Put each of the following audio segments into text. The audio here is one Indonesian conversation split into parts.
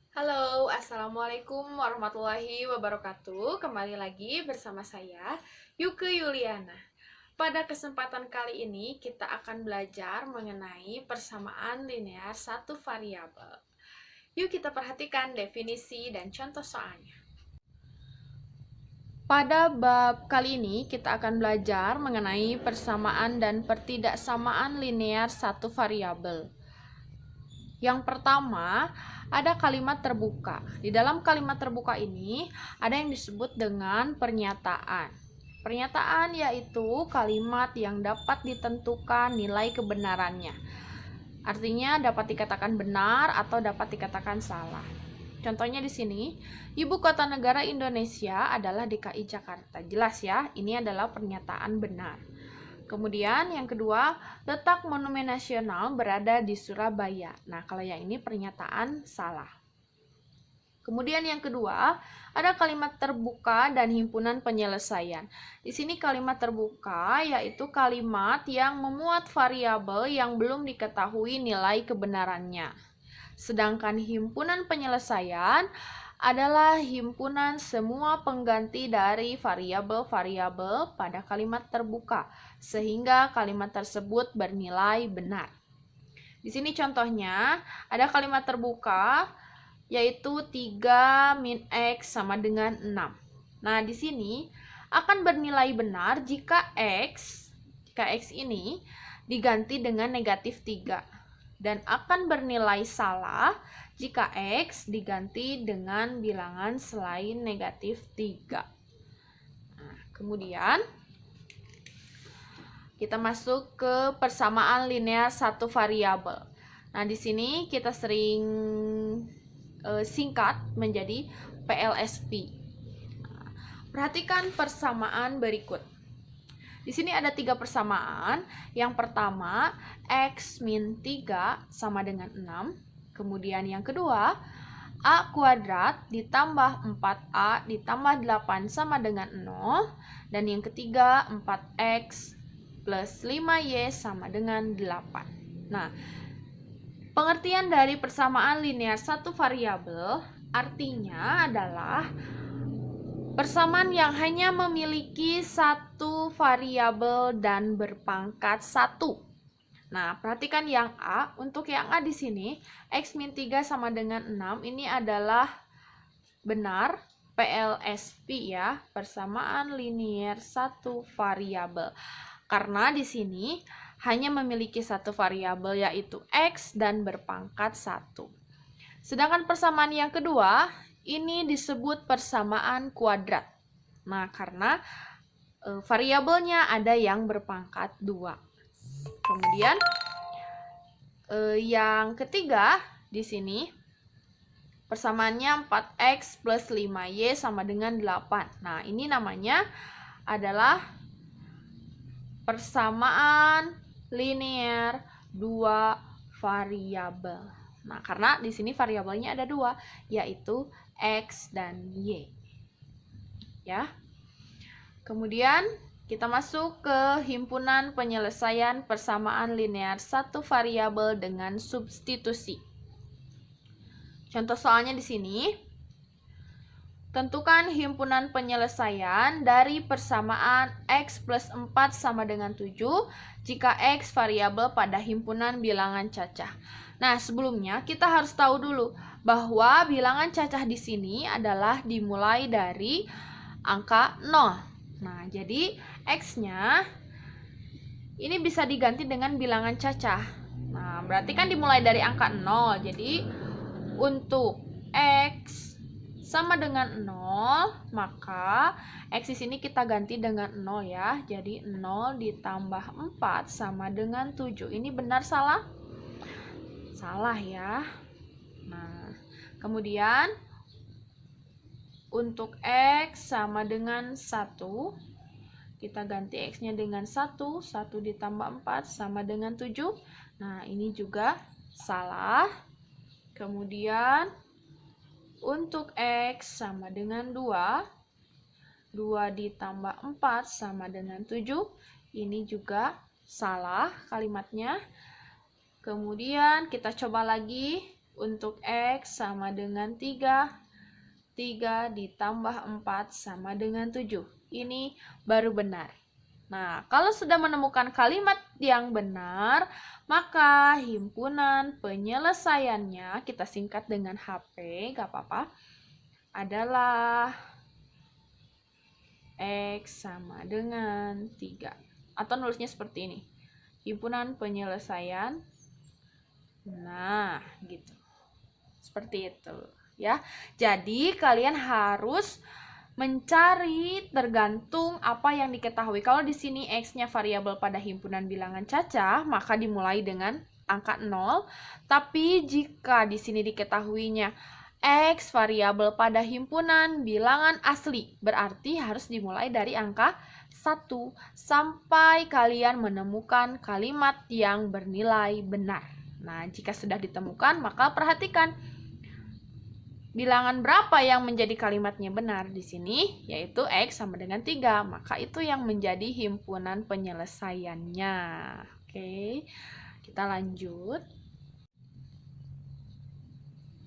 Halo, Assalamualaikum warahmatullahi wabarakatuh. Kembali lagi bersama saya, Yuke Yuliana. Pada kesempatan kali ini, kita akan belajar mengenai persamaan linear satu variabel. Yuk kita perhatikan definisi dan contoh soalnya. Pada bab kali ini, kita akan belajar mengenai persamaan dan pertidaksamaan linear satu variabel. Yang pertama, ada kalimat terbuka. Di dalam kalimat terbuka ini, ada yang disebut dengan pernyataan. Pernyataan yaitu kalimat yang dapat ditentukan nilai kebenarannya. Artinya dapat dikatakan benar atau dapat dikatakan salah. Contohnya di sini, ibu kota negara Indonesia adalah DKI Jakarta. Jelas ya, ini adalah pernyataan benar. Kemudian yang kedua, letak Monumen Nasional berada di Surabaya. Nah, kalau yang ini pernyataan salah. Kemudian yang kedua, ada kalimat terbuka dan himpunan penyelesaian. Di sini kalimat terbuka yaitu kalimat yang memuat variabel yang belum diketahui nilai kebenarannya. Sedangkan himpunan penyelesaian adalah himpunan semua pengganti dari variabel-variabel pada kalimat terbuka, sehingga kalimat tersebut bernilai benar. Di sini contohnya, ada kalimat terbuka, yaitu 3 min X sama dengan 6. Nah, di sini akan bernilai benar jika X ini diganti dengan negatif 3. Dan akan bernilai salah jika X diganti dengan bilangan selain negatif 3. Nah, kemudian kita masuk ke persamaan linear satu variabel. Nah, di sini kita sering singkat menjadi PLSP. Nah, perhatikan persamaan berikut. Di sini ada 3 persamaan. Yang pertama, X min 3 sama dengan 6. Kemudian yang kedua, A kuadrat ditambah 4A ditambah 8 sama dengan 0. Dan yang ketiga, 4X plus 5Y sama dengan 8. Nah, pengertian dari persamaan linear satu variabel artinya adalah persamaan yang hanya memiliki satu variabel dan berpangkat 1. Nah, perhatikan yang A. Untuk yang A di sini, X min 3 sama dengan 6. Ini adalah benar, PLSP ya, persamaan linear satu variabel. Karena di sini hanya memiliki satu variabel yaitu X dan berpangkat 1. Sedangkan persamaan yang kedua, ini disebut persamaan kuadrat. Nah, karena variabelnya ada yang berpangkat 2. Kemudian yang ketiga di sini persamaannya 4X plus 5Y sama dengan 8. Nah, ini namanya adalah persamaan linear dua variabel. Nah, karena di sini variabelnya ada 2, yaitu X dan Y. Ya. Kemudian kita masuk ke himpunan penyelesaian persamaan linear satu variabel dengan substitusi. Contoh soalnya di sini. Tentukan himpunan penyelesaian dari persamaan X plus 4 sama dengan 7 jika X variabel pada himpunan bilangan cacah. Nah, sebelumnya kita harus tahu dulu bahwa bilangan cacah di sini adalah dimulai dari angka 0. Nah, jadi X-nya ini bisa diganti dengan bilangan cacah. Nah, berarti kan dimulai dari angka 0. Jadi, untuk X sama dengan 0, maka X di sini kita ganti dengan 0 ya. Jadi 0 ditambah 4 sama dengan 7. Ini benar salah? Salah ya. Nah, kemudian untuk X sama dengan 1, kita ganti X-nya dengan 1. 1 ditambah 4 sama dengan 7. Nah, ini juga salah. Kemudian untuk X sama dengan 2, 2 ditambah 4 sama dengan 7. Ini juga salah kalimatnya. Kemudian kita coba lagi untuk X sama dengan 3. 3 ditambah 4 sama dengan 7. Ini baru benar. Nah, kalau sudah menemukan kalimat yang benar, maka himpunan penyelesaiannya, kita singkat dengan HP, gak apa-apa, adalah X sama dengan 3. Atau nulisnya seperti ini. Himpunan penyelesaian. Nah, gitu. Seperti itu, ya. Jadi, kalian harus mencari tergantung apa yang diketahui. Kalau di sini X-nya variabel pada himpunan bilangan cacah, maka dimulai dengan angka 0. Tapi jika di sini diketahuinya X variabel pada himpunan bilangan asli, berarti harus dimulai dari angka 1 sampai kalian menemukan kalimat yang bernilai benar. Nah, jika sudah ditemukan, maka perhatikan bilangan berapa yang menjadi kalimatnya benar di sini, yaitu X sama dengan 3. Maka itu yang menjadi himpunan penyelesaiannya. Oke, kita lanjut.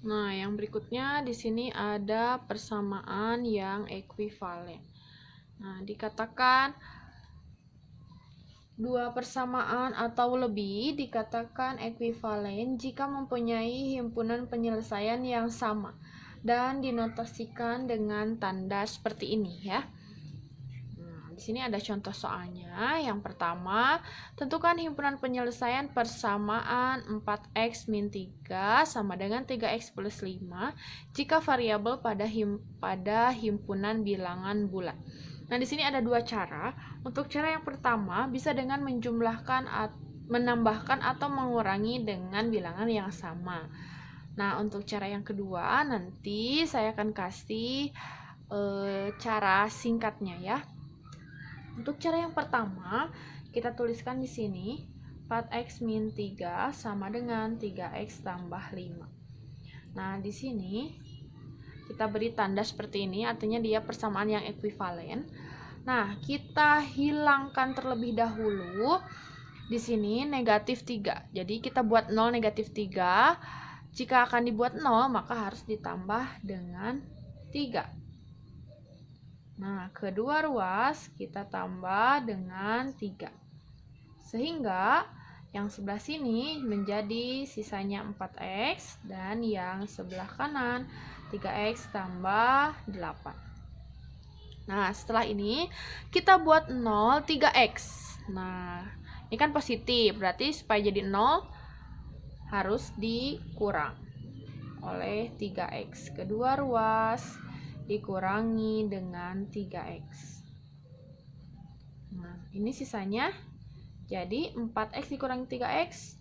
Nah, yang berikutnya di sini ada persamaan yang ekuivalen. Nah, dikatakan dua persamaan atau lebih dikatakan ekuivalen jika mempunyai himpunan penyelesaian yang sama dan dinotasikan dengan tanda seperti ini ya. Di sini ada contoh soalnya. Yang pertama, tentukan himpunan penyelesaian persamaan 4x min 3 sama dengan 3x plus 5 jika variabel pada himpunan bilangan bulat. Nah, di sini ada dua cara. Untuk cara yang pertama, bisa dengan menambahkan atau mengurangi dengan bilangan yang sama. Nah, untuk cara yang kedua, nanti saya akan kasih cara singkatnya ya. Untuk cara yang pertama, kita tuliskan di sini 4x min 3 sama dengan 3x tambah 5. Nah, di sini kita beri tanda seperti ini, artinya dia persamaan yang ekuivalen. Nah, kita hilangkan terlebih dahulu di sini negatif 3. Jadi kita buat 0 negatif 3. Jika akan dibuat 0, maka harus ditambah dengan 3. Nah, kedua ruas kita tambah dengan 3. Sehingga yang sebelah sini menjadi sisanya 4x dan yang sebelah kanan 3x tambah 8. Nah, setelah ini kita buat 0 3x. Nah, ini kan positif, berarti supaya jadi 0 harus dikurang oleh 3x. Kedua ruas dikurangi dengan 3x. Nah, ini sisanya jadi 4x dikurangi 3x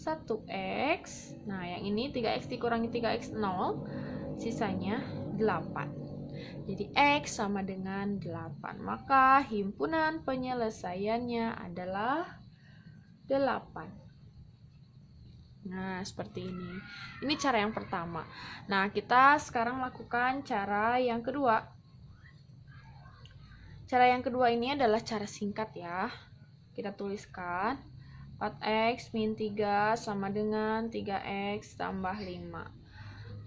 1x. Nah, yang ini 3x dikurangi 3x 0, sisanya 8. Jadi X sama dengan 8. Maka himpunan penyelesaiannya adalah 8. Nah, seperti ini. Ini cara yang pertama. Nah, kita sekarang lakukan cara yang kedua. Cara yang kedua ini adalah cara singkat ya. Kita tuliskan 4x min 3 sama dengan 3x tambah 5.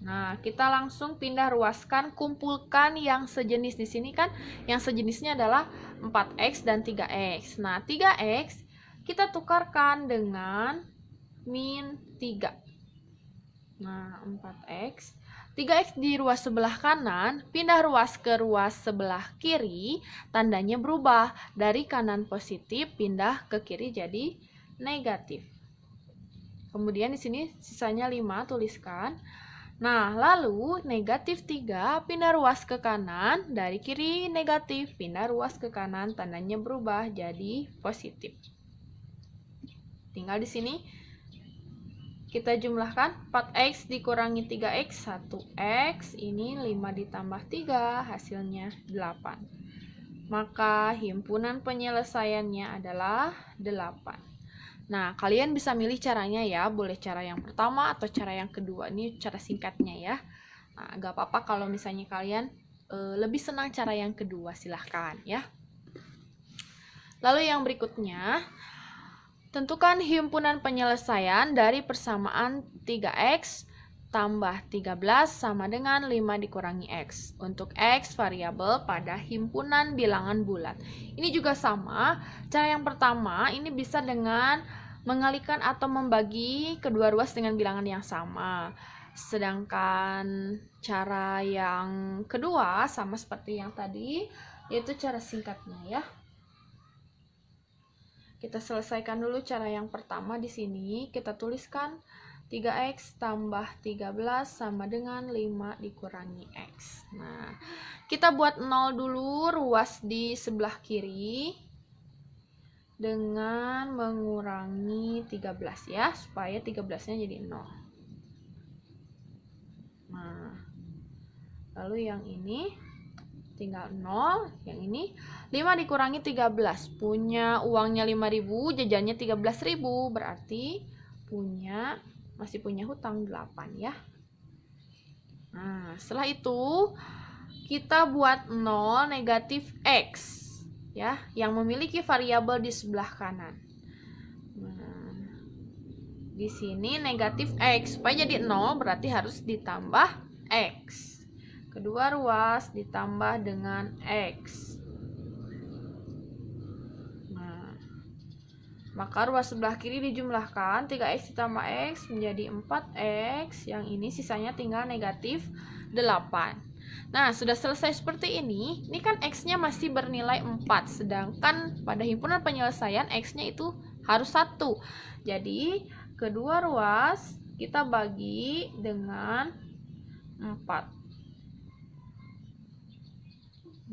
Nah, kita langsung pindah ruaskan, kumpulkan yang sejenis. Di sini kan yang sejenisnya adalah 4x dan 3x. Nah, 3x kita tukarkan dengan min 3. Nah, 4x. 3x di ruas sebelah kanan, pindah ruas ke ruas sebelah kiri, tandanya berubah. Dari kanan positif, pindah ke kiri jadi negatif. Kemudian di sini sisanya 5, tuliskan. Nah, lalu negatif 3, pindah ruas ke kanan, dari kiri negatif, pindah ruas ke kanan, tandanya berubah jadi positif. Tinggal di sini kita jumlahkan 4x dikurangi 3x 1x, ini 5 ditambah 3 hasilnya 8. Maka himpunan penyelesaiannya adalah 8. Nah, kalian bisa milih caranya ya, boleh cara yang pertama atau cara yang kedua. Ini cara singkatnya ya. Nah, gak apa-apa kalau misalnya kalian lebih senang cara yang kedua, silahkan ya. Lalu yang berikutnya, Tentukan himpunan penyelesaian dari persamaan 3x tambah 13 sama dengan 5 dikurangi x. Untuk x variabel pada himpunan bilangan bulat. Ini juga sama. Cara yang pertama ini bisa dengan mengalihkan atau membagi kedua ruas dengan bilangan yang sama. Sedangkan cara yang kedua sama seperti yang tadi, yaitu cara singkatnya ya. Kita selesaikan dulu cara yang pertama di sini. Kita tuliskan 3x tambah 13 sama dengan 5 dikurangi x. Nah, kita buat 0 dulu ruas di sebelah kiri dengan mengurangi 13 ya, supaya 13-nya jadi 0. Nah, lalu yang ini tinggal 0, yang ini 5 dikurangi 13, punya uangnya 5.000, jajannya 13.000, berarti masih punya hutang 8 ya. Nah, setelah itu kita buat 0 negatif x ya, yang memiliki variabel di sebelah kanan. Nah, di sini negatif x, supaya jadi 0 berarti harus ditambah x. Kedua ruas ditambah dengan x. Nah, maka ruas sebelah kiri dijumlahkan, 3x ditambah x menjadi 4x. Yang ini sisanya tinggal negatif 8. Nah, sudah selesai seperti ini. Ini kan x-nya masih bernilai 4. Sedangkan pada himpunan penyelesaian x-nya itu harus 1. Jadi, kedua ruas kita bagi dengan 4.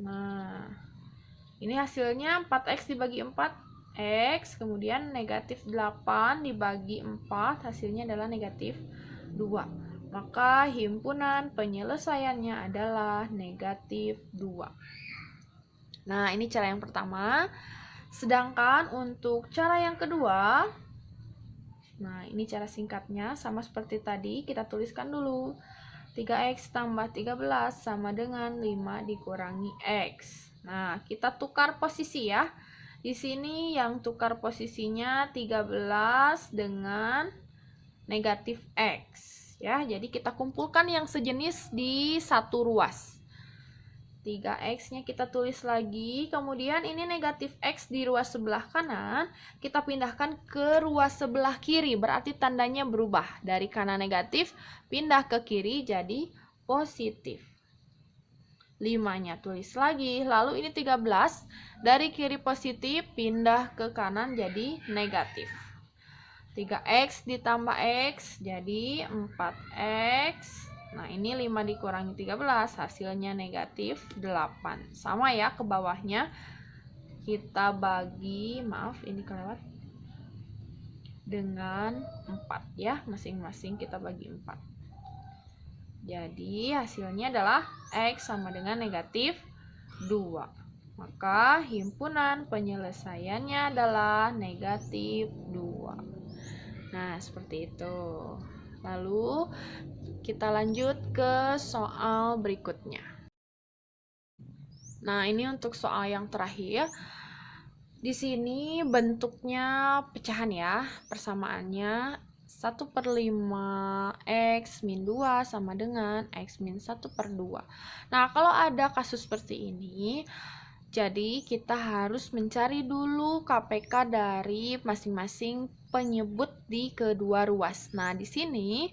Nah, ini hasilnya 4x dibagi 4x, kemudian negatif 8 dibagi 4, hasilnya adalah negatif 2. Maka himpunan penyelesaiannya adalah negatif 2. Nah, ini cara yang pertama. Sedangkan untuk cara yang kedua, nah ini cara singkatnya, sama seperti tadi, kita tuliskan dulu. 3x tambah 13 sama dengan 5 dikurangi x. Nah, kita tukar posisi ya. Di sini yang tukar posisinya 13 dengan negatif x ya. Jadi kita kumpulkan yang sejenis di satu ruas. 3x-nya kita tulis lagi, kemudian ini negatif x di ruas sebelah kanan, kita pindahkan ke ruas sebelah kiri, berarti tandanya berubah. Dari kanan negatif, pindah ke kiri jadi positif. 5-nya tulis lagi, lalu ini 13, dari kiri positif, pindah ke kanan jadi negatif. 3x ditambah x jadi 4x. Nah, ini 5 dikurangi 13, hasilnya negatif 8. Sama ya ke bawahnya. Kita bagi, maaf ini kelewat, dengan 4 ya, masing-masing kita bagi 4. Jadi, hasilnya adalah x sama dengan negatif 2. Maka, himpunan penyelesaiannya adalah negatif 2. Nah, seperti itu. Lalu, kita lanjut ke soal berikutnya. Nah, ini untuk soal yang terakhir. Di sini bentuknya pecahan ya, persamaannya 1/5 x min 2 sama dengan x min 1/2. Nah, kalau ada kasus seperti ini, jadi kita harus mencari dulu KPK dari masing-masing penyebut di kedua ruas. Nah, di sini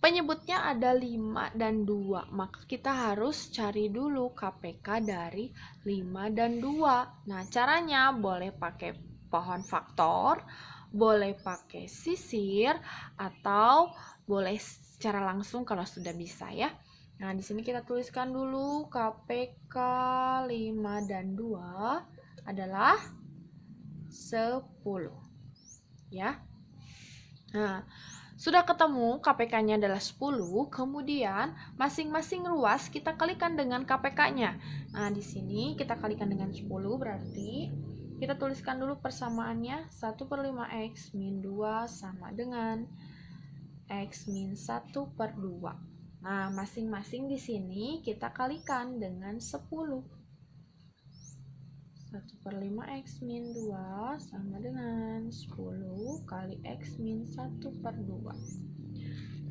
penyebutnya ada 5 dan 2, maka kita harus cari dulu KPK dari 5 dan 2. Nah, caranya boleh pakai pohon faktor, boleh pakai sisir, atau boleh secara langsung kalau sudah bisa ya. Nah, di sini kita tuliskan dulu KPK 5 dan 2 adalah 10. Ya. Nah, sudah ketemu KPK-nya adalah 10, kemudian masing-masing ruas kita kalikan dengan KPK-nya. Nah, di sini kita kalikan dengan 10, berarti kita tuliskan dulu persamaannya 1/5x min 2 sama dengan x min 1/2. Nah, masing-masing di sini kita kalikan dengan 10. 1/5 X min 2 sama dengan 10 kali X min 1/2.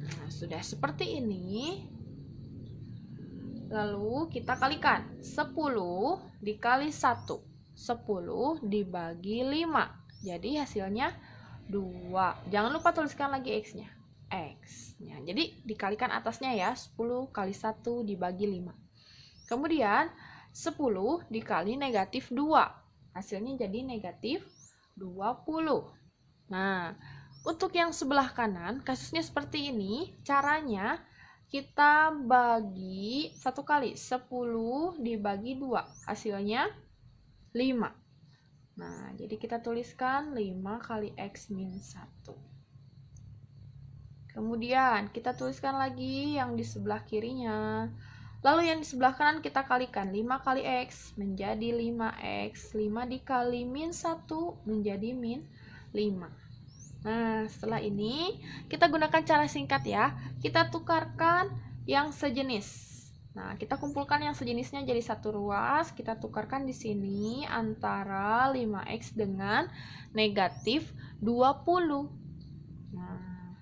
Nah, sudah seperti ini. Lalu kita kalikan 10 dikali 1, 10 dibagi 5. Jadi hasilnya 2. Jangan lupa tuliskan lagi X-nya. X-nya. Jadi dikalikan atasnya ya, 10 kali 1 dibagi 5. Kemudian 10 dikali negatif 2. Hasilnya jadi negatif 20. Nah, untuk yang sebelah kanan, kasusnya seperti ini. Caranya kita bagi 1 kali, 10 dibagi 2. Hasilnya 5. Nah, jadi kita tuliskan 5 kali X min 1. Kemudian kita tuliskan lagi yang di sebelah kirinya. Lalu yang di sebelah kanan kita kalikan 5 kali X menjadi 5X. 5 dikali min 1 menjadi min 5. Nah, setelah ini kita gunakan cara singkat ya. Kita tukarkan yang sejenis. Nah, kita kumpulkan yang sejenisnya jadi satu ruas. Kita tukarkan di sini antara 5X dengan negatif 20. Nah,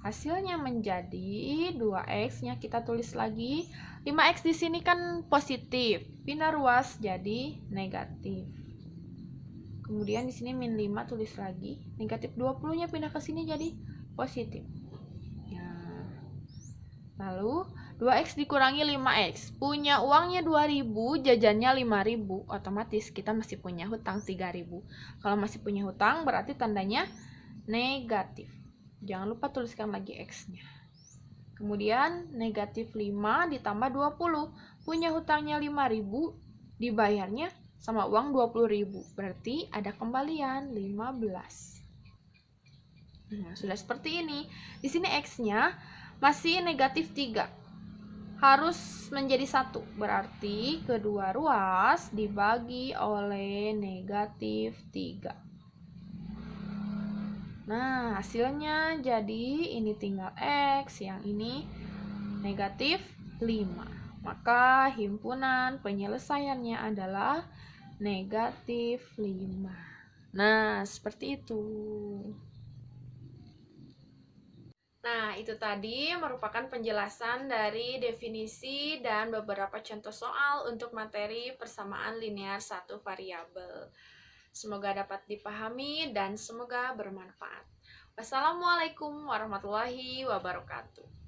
hasilnya menjadi 2X-nya kita tulis lagi. 5X di sini kan positif. Pindah ruas jadi negatif. Kemudian di sini min 5 tulis lagi. Negatif 20-nya pindah ke sini jadi positif. Nah, lalu 2X dikurangi 5X. Punya uangnya 2.000, jajannya 5.000. Otomatis kita masih punya hutang 3.000. Kalau masih punya hutang berarti tandanya negatif. Jangan lupa tuliskan lagi X-nya. Kemudian negatif 5 ditambah 20. Punya hutangnya 5.000, dibayarnya sama uang 20.000. Berarti ada kembalian 15. Nah, sudah seperti ini. Di sini X-nya masih negatif 3. Harus menjadi 1. Berarti kedua ruas dibagi oleh negatif 3. Nah, hasilnya jadi ini tinggal X, yang ini negatif 5. Maka himpunan penyelesaiannya adalah negatif 5. Nah, seperti itu. Nah, itu tadi merupakan penjelasan dari definisi dan beberapa contoh soal untuk materi persamaan linear satu variabel. Semoga dapat dipahami dan semoga bermanfaat. Wassalamualaikum warahmatullahi wabarakatuh.